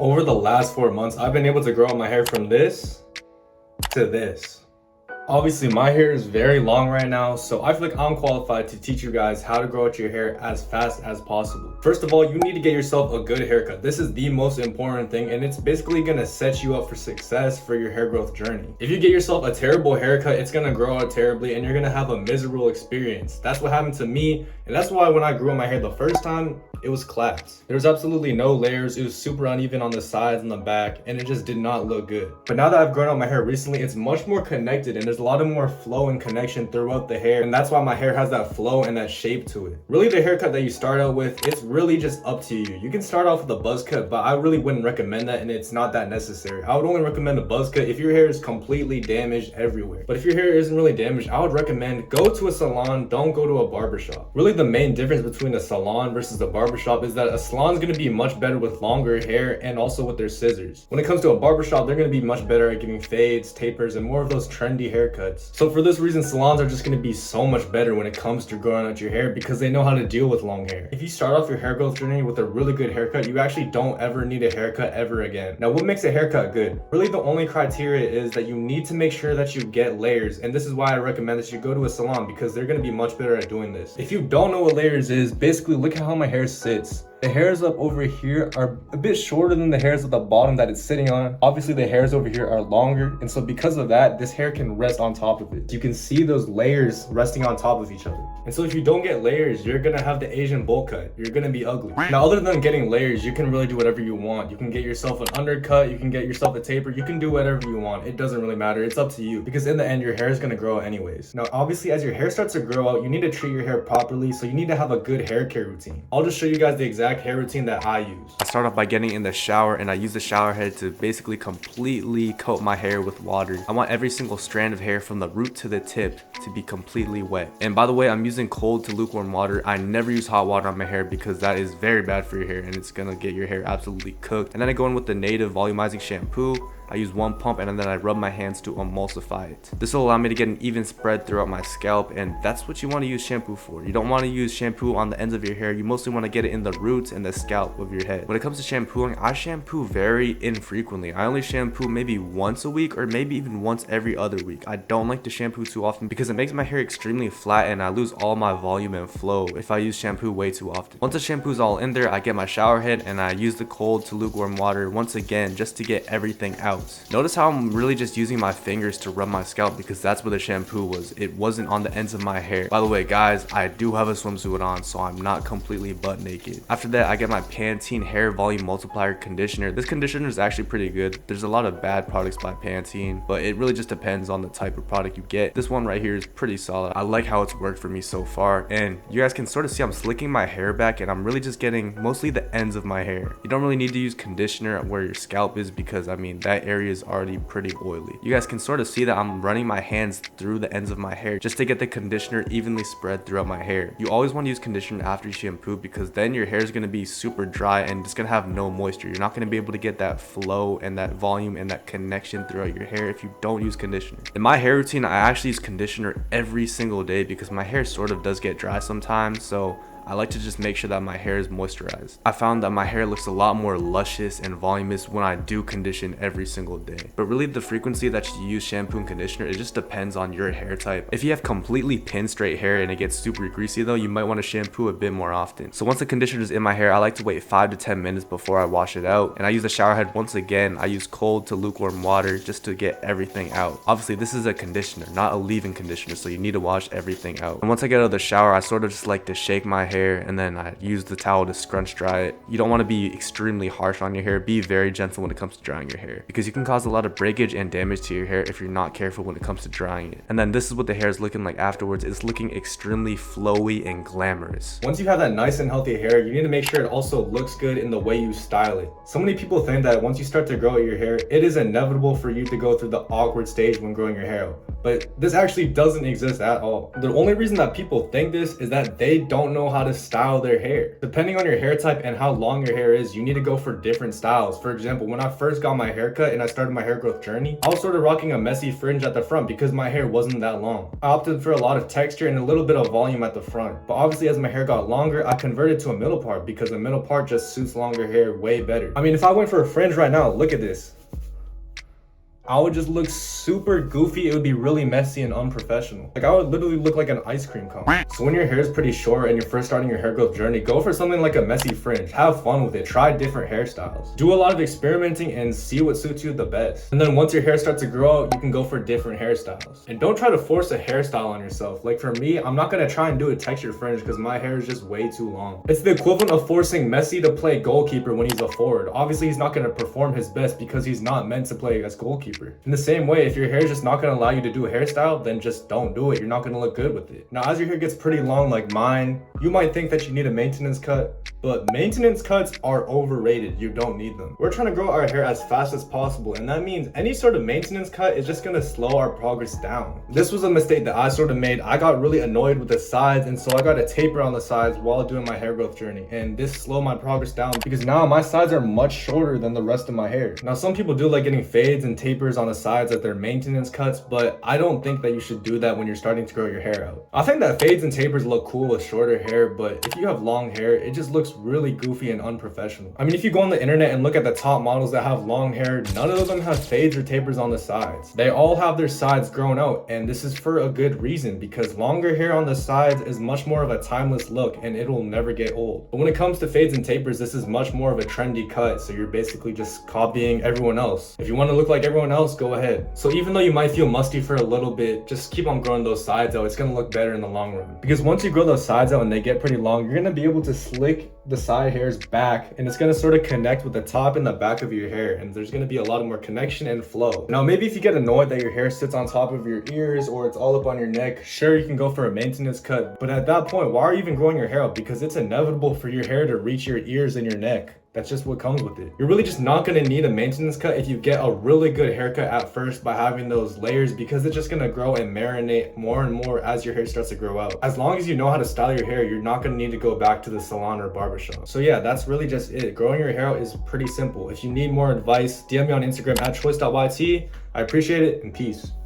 Over the last 4 months, I've been able to grow out my hair from this to this. Obviously, my hair is very long right now, so I feel like I'm qualified to teach you guys how to grow out your hair as fast as possible. First of all, you need to get yourself a good haircut. This is the most important thing, and it's basically gonna set you up for success for your hair growth journey. If you get yourself a terrible haircut, it's gonna grow out terribly, and you're gonna have a miserable experience. That's what happened to me, and that's why when I grew out my hair the first time, it was clapped. There was absolutely no layers. It was super uneven on the sides and the back, and it just did not look good. But now that I've grown out my hair recently, it's much more connected, and there's a lot of more flow and connection throughout the hair, and that's why my hair has that flow and that shape to it. Really, the haircut that you start out with, it's really just up to you. You can start off with a buzz cut, but I really wouldn't recommend that, and it's not that necessary. I would only recommend a buzz cut if your hair is completely damaged everywhere. But if your hair isn't really damaged, I would recommend go to a salon, don't go to a barbershop. Really, the main difference between a salon versus a barbershop is that a salon is going to be much better with longer hair and also with their scissors. When it comes to a barbershop, they're going to be much better at giving fades, tapers, and more of those trendy haircuts. So for this reason, salons are just going to be so much better when it comes to growing out your hair because they know how to deal with long hair. If you start off your hair growth journey with a really good haircut, you actually don't ever need a haircut ever again. Now, what makes a haircut good? Really, the only criteria is that you need to make sure that you get layers, and this is why I recommend that you go to a salon because they're going to be much better at doing this. If you don't know what layers is, basically look at how my hair sits. The hairs up over here are a bit shorter than the hairs at the bottom that it's sitting on. Obviously, the hairs over here are longer, and so because of that, this hair can rest on top of it. You can see those layers resting on top of each other. And so if you don't get layers, you're gonna have the Asian bowl cut. You're gonna be ugly. Now, other than getting layers, you can really do whatever you want. You can get yourself an undercut, you can get yourself a taper, you can do whatever you want. It doesn't really matter. It's up to you because in the end, your hair is gonna grow anyways. Now, obviously, as your hair starts to grow out, you need to treat your hair properly, so you need to have a good hair care routine. I'll just show you guys the exact hair routine that I use. I start off by getting in the shower, and I use the shower head to basically completely coat my hair with water. I want every single strand of hair from the root to the tip to be completely wet. And by the way, I'm using cold to lukewarm water. I never use hot water on my hair because that is very bad for your hair and it's gonna get your hair absolutely cooked. And then I go in with the native volumizing shampoo. I use one pump and then I rub my hands to emulsify it. This will allow me to get an even spread throughout my scalp, and that's what you want to use shampoo for. You don't want to use shampoo on the ends of your hair. You mostly want to get it in the roots and the scalp of your head. When it comes to shampooing, I shampoo very infrequently. I only shampoo maybe once a week or maybe even once every other week. I don't like to shampoo too often because it makes my hair extremely flat and I lose all my volume and flow if I use shampoo way too often. Once the shampoo's all in there, I get my shower head and I use the cold to lukewarm water once again just to get everything out. Notice how I'm really just using my fingers to rub my scalp because that's where the shampoo was. It wasn't on the ends of my hair. By the way, guys, I do have a swimsuit on, so I'm not completely butt naked. After that, I get my Pantene Hair Volume Multiplier Conditioner. This conditioner is actually pretty good. There's a lot of bad products by Pantene, but it really just depends on the type of product you get. This one right here is pretty solid. I like how it's worked for me so far, and you guys can sort of see I'm slicking my hair back and I'm really just getting mostly the ends of my hair. You don't really need to use conditioner where your scalp is because I mean that area is already pretty oily. You guys can sort of see that I'm running my hands through the ends of my hair just to get the conditioner evenly spread throughout my hair. You always want to use conditioner after you shampoo because then your hair is going to be super dry and it's going to have no moisture. You're not going to be able to get that flow and that volume and that connection throughout your hair if you don't use conditioner. In my hair routine, I actually use conditioner every single day because my hair sort of does get dry sometimes, so I like to just make sure that my hair is moisturized. I found that my hair looks a lot more luscious and voluminous when I do condition every single day. But really the frequency that you use shampoo and conditioner, it just depends on your hair type. If you have completely pin straight hair and it gets super greasy though, you might want to shampoo a bit more often. So once the conditioner is in my hair, I like to wait 5 to 10 minutes before I wash it out. And I use the shower head once again. I use cold to lukewarm water just to get everything out. Obviously this is a conditioner, not a leave-in conditioner, so you need to wash everything out. And once I get out of the shower, I sort of just like to shake my hair and then I use the towel to scrunch dry it. You don't want to be extremely harsh on your hair. Be very gentle when it comes to drying your hair because you can cause a lot of breakage and damage to your hair if you're not careful when it comes to drying it. And then this is what the hair is looking like afterwards. It's looking extremely flowy and glamorous. Once you have that nice and healthy hair, you need to make sure it also looks good in the way you style it. So many people think that once you start to grow out your hair, it is inevitable for you to go through the awkward stage when growing your hair out. But this actually doesn't exist at all. The only reason that people think this is that they don't know how to to style their hair. Depending on your hair type and how long your hair is, you need to go for different styles. For example, when I first got my haircut and I started my hair growth journey, I was sort of rocking a messy fringe at the front because my hair wasn't that long. I opted for a lot of texture and a little bit of volume at the front. But obviously as my hair got longer, I converted to a middle part because the middle part just suits longer hair way better. I mean, if I went for a fringe right now, look at this. I would just look super goofy. It would be really messy and unprofessional. Like I would literally look like an ice cream cone. So when your hair is pretty short and you're first starting your hair growth journey, go for something like a messy fringe. Have fun with it. Try different hairstyles. Do a lot of experimenting and see what suits you the best. And then once your hair starts to grow out, you can go for different hairstyles. And don't try to force a hairstyle on yourself. Like for me, I'm not gonna try and do a textured fringe because my hair is just way too long. It's the equivalent of forcing Messi to play goalkeeper when he's a forward. Obviously he's not gonna perform his best because he's not meant to play as goalkeeper. In the same way, if your hair is just not going to allow you to do a hairstyle, then just don't do it. You're not going to look good with it. Now, as your hair gets pretty long like mine, you might think that you need a maintenance cut, but maintenance cuts are overrated. You don't need them. We're trying to grow our hair as fast as possible, and that means any sort of maintenance cut is just going to slow our progress down. This was a mistake that I sort of made. I got really annoyed with the sides, and so I got a taper on the sides while doing my hair growth journey, and this slowed my progress down because now my sides are much shorter than the rest of my hair. Now, some people do like getting fades and tapers on the sides as their maintenance cuts, but I don't think that you should do that when you're starting to grow your hair out. I think that fades and tapers look cool with shorter hair, but if you have long hair, it just looks really goofy and unprofessional. I mean, if you go on the internet and look at the top models that have long hair, none of them have fades or tapers on the sides. They all have their sides grown out, and this is for a good reason because longer hair on the sides is much more of a timeless look and it will never get old. But when it comes to fades and tapers, this is much more of a trendy cut, so you're basically just copying everyone else. If you want to look like everyone else, go ahead. So even though you might feel musty for a little bit, just keep on growing those sides out. It's going to look better in the long run. Because once you grow those sides out and they get pretty long, you're going to be able to slick the side hairs back, and it's going to sort of connect with the top and the back of your hair, and there's going to be a lot more connection and flow. Now, maybe if you get annoyed that your hair sits on top of your ears or it's all up on your neck, sure, you can go for a maintenance cut, but at that point, why are you even growing your hair out? Because it's inevitable for your hair to reach your ears and your neck. That's just what comes with it. You're really just not going to need a maintenance cut if you get a really good haircut at first by having those layers, because it's just going to grow and marinate more and more as your hair starts to grow out. As long as you know how to style your hair, you're not going to need to go back to the salon or barbershop. So yeah, that's really just it. Growing your hair out is pretty simple. If you need more advice, DM me on Instagram at choice.yt. I appreciate it, and peace.